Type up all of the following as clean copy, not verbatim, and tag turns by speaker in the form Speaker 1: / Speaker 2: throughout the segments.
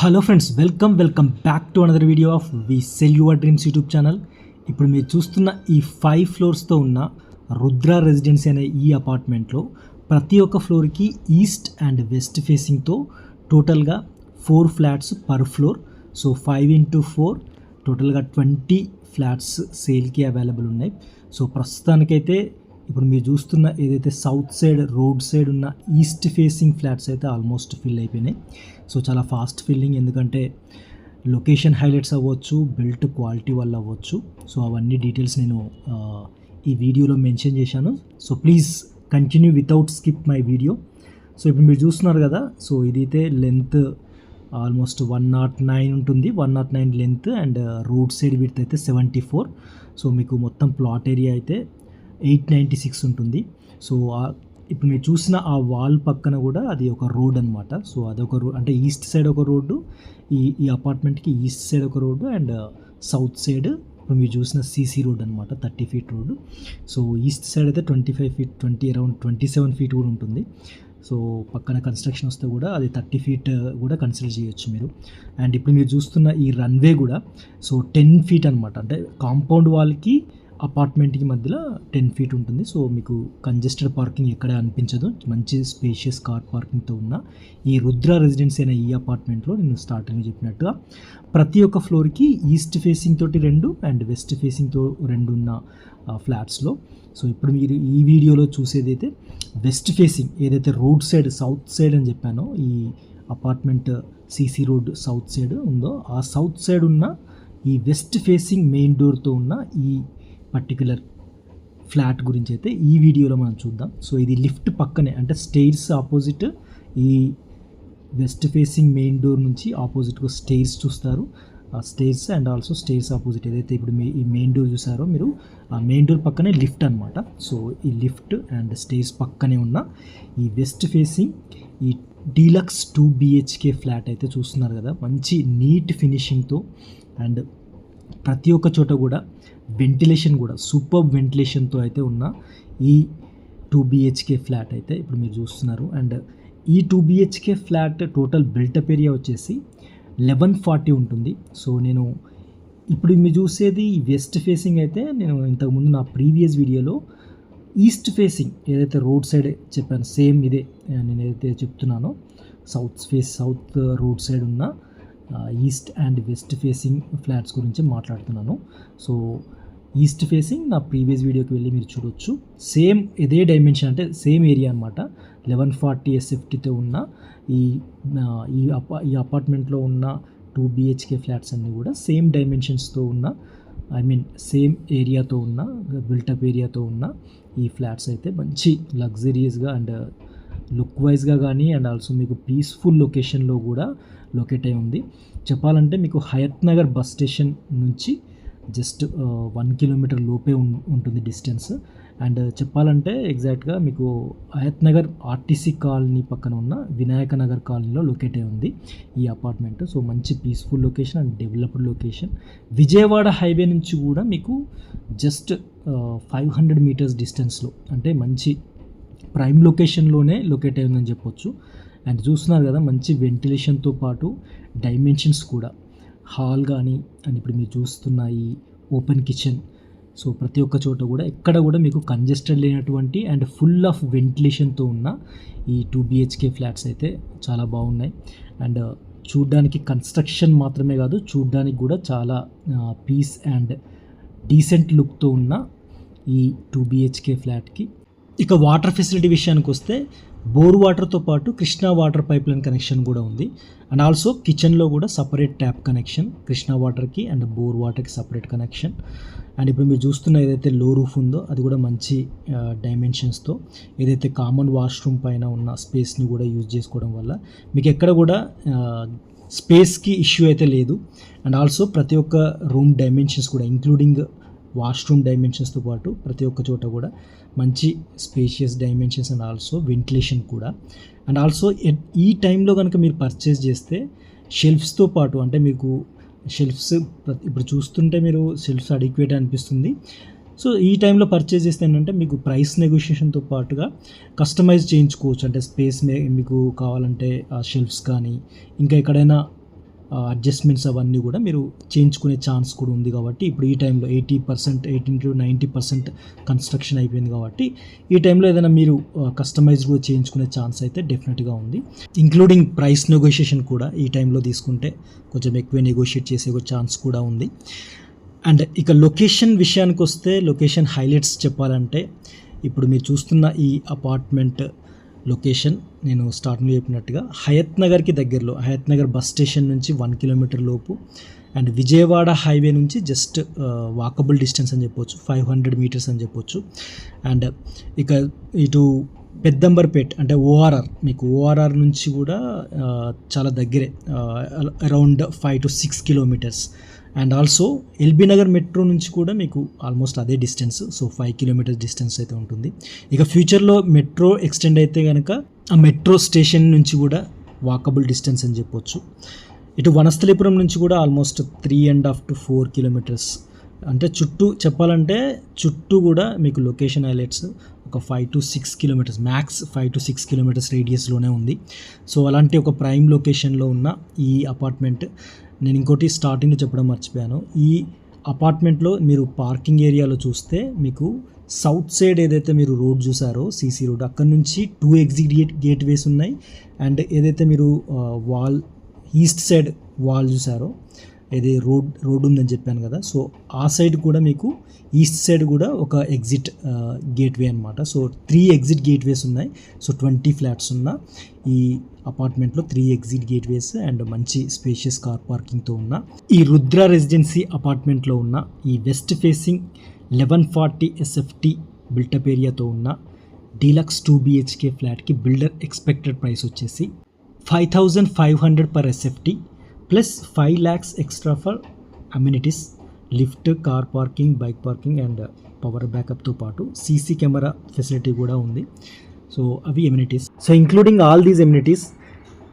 Speaker 1: Hello friends, welcome back to another video of we sell your dreams YouTube channel. ఇప్పుడు మీరు చూస్తున్న ఈ 5 ఫ్లోర్స్తో ఉన్న రుద్ర రెసిడెన్సీ అనే ఈ అపార్ట్మెంట్లో ప్రతి ఒక్క ఫ్లోర్కి ఈస్ట్ అండ్ వెస్ట్ ఫేసింగ్తో టోటల్గా 4 flats per floor. So 5x4 టోటల్గా 20 ఫ్లాట్స్ సేల్కి అవైలబుల్ ఉన్నాయి. సో ప్రస్తుతానికైతే ఇప్పుడు మీరు చూస్తున్న ఏదైతే సౌత్ సైడ్ రోడ్ సైడ్ ఉన్న ఈస్ట్ ఫేసింగ్ ఫ్లాట్స్ అయితే ఆల్మోస్ట్ ఫిల్ అయిపోయినాయి. సో చాలా ఫాస్ట్ ఫిల్లింగ్, ఎందుకంటే లొకేషన్ హైలైట్స్ అవ్వచ్చు, బిల్ట్ క్వాలిటీ వల్ల అవ్వచ్చు. సో అవన్నీ డీటెయిల్స్ నేను ఈ వీడియోలో మెన్షన్ చేశాను. So please continue without skip my video. So ఇప్పుడు మీరు చూస్తున్నారు కదా, సో ఇదైతే లెంత్ ఆల్మోస్ట్ 109 ఉంటుంది, 109 length, and road side width అయితే 74. సో మీకు మొత్తం ప్లాట్ ఏరియా అయితే 896 ఉంటుంది. సో ఇప్పుడు మీరు చూసిన ఆ వాల్ పక్కన కూడా అది ఒక రోడ్ అనమాట. సో అదొక రోడ్, అంటే ఈస్ట్ సైడ్ ఒక రోడ్డు, ఈ అపార్ట్మెంట్కి ఈస్ట్ సైడ్ ఒక రోడ్డు, అండ్ సౌత్ సైడ్ ఇప్పుడు మీరు చూసిన సీసీ రోడ్ అనమాట, 30 feet road. So east side అయితే 25 ఫీట్, అరౌండ్ 27 ఫీట్ కూడా ఉంటుంది. సో పక్కన కన్స్ట్రక్షన్ వస్తే కూడా అది 30 ఫీట్ కూడా కన్సిడర్ చేయొచ్చు మీరు. అండ్ ఇప్పుడు మీరు చూస్తున్న ఈ రన్వే కూడా సో 10 ఫీట్ అనమాట, అంటే కాంపౌండ్ వాల్కి అపార్ట్మెంట్కి మధ్యలో 10 ఫీట్ ఉంటుంది. సో మీకు కంజెస్టెడ్ పార్కింగ్ ఎక్కడ అనిపించదు, మంచి స్పేషియస్ కార్ పార్కింగ్తో ఉన్న ఈ రుద్ర రెసిడెన్సీ అనే ఈ అపార్ట్మెంట్లో నేను స్టార్టింగ్ చెప్పినట్టుగా ప్రతి ఒక్క ఫ్లోర్కి ఈస్ట్ ఫేసింగ్ తోటి 2 అండ్ వెస్ట్ ఫేసింగ్తో 2 ఉన్న ఫ్లాట్స్లో. సో ఇప్పుడు మీరు ఈ వీడియోలో చూసేదైతే వెస్ట్ ఫేసింగ్, ఏదైతే రోడ్ సైడ్ సౌత్ సైడ్ అని చెప్పానో, ఈ apartment CC road south side ఉందో ఆ సౌత్ సైడ్ ఉన్న ఈ వెస్ట్ ఫేసింగ్ మెయిన్ డోర్తో ఉన్న ఈ పర్టిక్యులర్ ఫ్లాట్ గురించి అయితే ఈ వీడియోలో మనం చూద్దాం. సో ఇది లిఫ్ట్ పక్కనే, అంటే స్టెయిర్స్ ఆపోజిట్, ఈ వెస్ట్ ఫేసింగ్ మెయిన్ డోర్ నుంచి ఆపోజిట్గా స్టెయిర్స్ చూస్తారు. ఆ stairs and also stairs opposite ఏదైతే ఇప్పుడు ఈ మెయిన్ డోర్ చూసారో మీరు, ఆ మెయిన్ డోర్ పక్కనే లిఫ్ట్ అనమాట. సో ఈ లిఫ్ట్ అండ్ స్టెయిర్స్ పక్కనే ఉన్న ఈ వెస్ట్ ఫేసింగ్ ఈ డీలక్స్ 2 BHK ఫ్లాట్ అయితే చూస్తున్నారు కదా, మంచి నీట్ ఫినిషింగ్తో అండ్ ప్రతి ఒక్క చోట కూడా వెంటిలేషన్ కూడా సూపర్ వెంటిలేషన్తో అయితే ఉన్న ఈ 2 BHK ఫ్లాట్ అయితే ఇప్పుడు మీరు చూస్తున్నారు. అండ్ ఈ 2 BHK flat total built-up area వచ్చేసి 1140 ఉంటుంది. సో నేను ఇప్పుడు మీరు చూసేది వెస్ట్ ఫేసింగ్ అయితే, నేను ఇంతకుముందు నా ప్రీవియస్ వీడియోలో ఈస్ట్ ఫేసింగ్ ఏదైతే రోడ్ సైడ్ చెప్పాను, సేమ్ ఇదే నేను ఏదైతే చెప్తున్నానో సౌత్ రోడ్ సైడ్ ఉన్న east and west facing flats గురించి మాట్లాడుతున్నాను. సో ఈస్ట్ ఫేసింగ్ నా ప్రీవియస్ వీడియోకి వెళ్ళి మీరు చూడొచ్చు. సేమ్ ఇదే డైమెన్షన్, అంటే సేమ్ ఏరియా అనమాట. 1140 SFTతో ఉన్న ఈ అపార్ట్మెంట్లో ఉన్న 2 BHK ఫ్లాట్స్ అన్నీ కూడా సేమ్ డైమెన్షన్స్తో ఉన్న, సేమ్ ఏరియాతో ఉన్న, బిల్టప్ ఏరియాతో ఉన్న ఈ ఫ్లాట్స్ అయితే మంచి లగ్జరియస్గా అండ్ లుక్ వైజ్గా కానీ అండ్ ఆల్సో మీకు పీస్ఫుల్ లొకేషన్లో కూడా లొకేట్ అయి ఉంది. చెప్పాలంటే మీకు హయత్ నగర్ బస్ స్టేషన్ నుంచి జస్ట్ 1 కిలోమీటర్ లోపే ఉంటుంది డిస్టెన్స్. అండ్ చెప్పాలంటే ఎగ్జాక్ట్గా మీకు హయత్ నగర్ RTC కాలనీ పక్కన ఉన్న వినాయక నగర్ కాలనీలో లొకేట్ అయి ఉంది ఈ అపార్ట్మెంట్. సో మంచి peaceful location and developed location. Vijayawada highway నుంచి కూడా మీకు జస్ట్ 500 మీటర్స్ డిస్టెన్స్లో, అంటే మంచి ప్రైమ్ లొకేషన్లోనే లొకేట్ అయి ఉందని చెప్పొచ్చు. అండ్ చూస్తున్నారు కదా, మంచి వెంటిలేషన్తో పాటు డైమెన్షన్స్ కూడా, హాల్ కానీ అండ్ ఇప్పుడు మీరు చూస్తున్న ఈ ఓపెన్ కిచెన్. సో ప్రతి ఒక్క చోట కూడా ఎక్కడ కూడా మీకు కంజెస్టెడ్ లేనటువంటి అండ్ ఫుల్ ఆఫ్ వెంటిలేషన్తో ఉన్న ఈ 2 BHK ఫ్లాట్స్ అయితే చాలా బాగున్నాయి. అండ్ చూడ్డానికి కన్స్ట్రక్షన్ మాత్రమే కాదు, చూడ్డానికి కూడా చాలా పీస్ అండ్ డీసెంట్ లుక్తో ఉన్న ఈ 2 BHK ఫ్లాట్కి. ఇక వాటర్ ఫెసిలిటీ విషయానికి వస్తే బోర్ వాటర్తో పాటు Krishna water pipe line connection కూడా ఉంది. అండ్ ఆల్సో కిచెన్లో కూడా సపరేట్ ట్యాప్ కనెక్షన్, కృష్ణా వాటర్కి అండ్ బోర్ వాటర్కి సపరేట్ కనెక్షన్. అండ్ ఇప్పుడు మీరు చూస్తున్న ఏదైతే లో రూఫ్ ఉందో అది కూడా మంచి డైమెన్షన్స్తో, ఏదైతే కామన్ వాష్రూమ్ పైన ఉన్న స్పేస్ని కూడా యూజ్ చేసుకోవడం వల్ల మీకు ఎక్కడ కూడా స్పేస్కి ఇష్యూ అయితే లేదు. అండ్ ఆల్సో ప్రతి ఒక్క రూమ్ డైమెన్షన్స్ కూడా ఇంక్లూడింగ్ వాష్రూమ్ డైమెన్షన్స్తో పాటు ప్రతి ఒక్క చోట కూడా మంచి spacious dimensions and also ventilation కూడా. అండ్ ఆల్సో ఈ టైంలో కనుక మీరు పర్చేస్ చేస్తే షెల్ఫ్స్తో పాటు, అంటే మీకు షెల్ఫ్స్ ఇప్పుడు చూస్తుంటే మీరు షెల్ఫ్స్ అడిక్వేట్ అనిపిస్తుంది. సో ఈ టైంలో పర్చేస్ చేస్తే ఏంటంటే మీకు ప్రైస్ నెగోషియేషన్తో పాటుగా కస్టమైజ్ చేయించుకోవచ్చు. అంటే స్పేస్ మీకు కావాలంటే ఆ షెల్ఫ్స్ కానీ ఇంకా ఎక్కడైనా అడ్జస్ట్మెంట్స్ అవన్నీ కూడా మీరు చేయించుకునే ఛాన్స్ కూడా ఉంది. కాబట్టి ఇప్పుడు ఈ టైంలో 80%, 80-90% కన్స్ట్రక్షన్ అయిపోయింది. కాబట్టి ఈ టైంలో ఏదైనా మీరు కస్టమైజ్ కూడా చేయించుకునే ఛాన్స్ అయితే డెఫినెట్గా ఉంది. ఇంక్లూడింగ్ ప్రైస్ నెగోషియేషన్ కూడా ఈ టైంలో తీసుకుంటే కొంచెం ఎక్కువ నెగోషియేట్ చేసే ఛాన్స్ కూడా ఉంది. అండ్ ఇక లొకేషన్ విషయానికి వస్తే, లొకేషన్ హైలైట్స్ చెప్పాలంటే, ఇప్పుడు మీరు చూస్తున్న ఈ అపార్ట్మెంట్ లొకేషన్ నేను స్టార్టింగ్లో చెప్పినట్టుగా హయత్ నగర్కి దగ్గరలో, హయత్ నగర్ బస్ స్టేషన్ నుంచి 1 కిలోమీటర్ లోపు, అండ్ విజయవాడ హైవే నుంచి జస్ట్ వాకబుల్ డిస్టెన్స్ అని చెప్పొచ్చు, 500 మీటర్స్ అని చెప్పొచ్చు. అండ్ ఇక ఇటు పెద్దంబర్పేట్ అంటే ఓఆర్ఆర్, మీకు ఓఆర్ఆర్ నుంచి కూడా చాలా దగ్గరే, around 5 to 6 kilometres. And also LB Nagar metro నుంచి కూడా మీకు ఆల్మోస్ట్ అదే డిస్టెన్స్, సో 5 కిలోమీటర్స్ డిస్టెన్స్ అయితే ఉంటుంది. ఇక ఫ్యూచర్లో మెట్రో ఎక్స్టెండ్ అయితే కనుక ఆ మెట్రో స్టేషన్ నుంచి కూడా వాకబుల్ డిస్టెన్స్ అని చెప్పొచ్చు. ఇటు వనస్థలిపురం నుంచి కూడా ఆల్మోస్ట్ 3.5 to 4 కిలోమీటర్స్. అంటే చుట్టూ చెప్పాలంటే చుట్టూ కూడా మీకు లొకేషన్ హైలైట్స్ ఒక 5 to 6 kilometres, max 5 to 6 kilometres రేడియస్లోనే ఉంది. సో అలాంటి ఒక ప్రైమ్ లొకేషన్లో ఉన్న ఈ అపార్ట్మెంట్, నేను ఇంకోటి స్టార్టింగ్లో చెప్పడం మర్చిపోయాను, ఈ అపార్ట్మెంట్లో మీరు పార్కింగ్ ఏరియాలో చూస్తే మీకు సౌత్ సైడ్ ఏదైతే మీరు రోడ్ చూసారో, సీసీ రోడ్, అక్కడ నుంచి 2 ఎగ్జిట్ గేట్వేస్ ఉన్నాయి. అండ్ ఏదైతే మీరు ఈస్ట్ సైడ్ వాల్ చూసారో, ఏది రోడ్ ఉందని చెప్పాను కదా, సో ఆ సైడ్ కూడా మీకు ఈస్ట్ సైడ్ కూడా ఒక ఎగ్జిట్ గేట్వే అనమాట. సో 3 ఎగ్జిట్ గేట్వేస్ ఉన్నాయి. సో 20 ఫ్లాట్స్ ఉన్న ఈ అపార్ట్మెంట్లో 3 ఎగ్జిట్ గేట్వేస్ అండ్ మంచి స్పేషియస్ కార్ పార్కింగ్తో ఉన్న ఈ రుద్ర రెసిడెన్సీ అపార్ట్మెంట్లో ఉన్న ఈ వెస్ట్ ఫేసింగ్ 1140 SFT బిల్టప్ ఏరియాతో ఉన్న డీలక్స్ 2 BHK ఫ్లాట్కి బిల్డర్ ఎక్స్పెక్టెడ్ ప్రైస్ వచ్చేసి 5,500 per SFT plus 5 lakhs extra for amenities, lift, car parking, bike parking and power బ్యాకప్తో పాటు సీసీ కెమెరా ఫెసిలిటీ కూడా ఉంది. సో అవి amenities. So including all these amenities,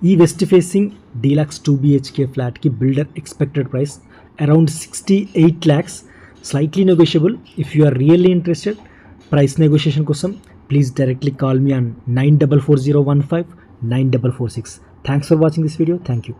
Speaker 1: ఈ వెస్ట్ ఫేసింగ్ డీలక్స్ 2 BHK ఫ్లాట్కి builder expected price around 68 lakhs, slightly negotiable. If you are really interested, price negotiation కోసం please directly call me on 944015 9446. Thanks for watching this video. Thank you.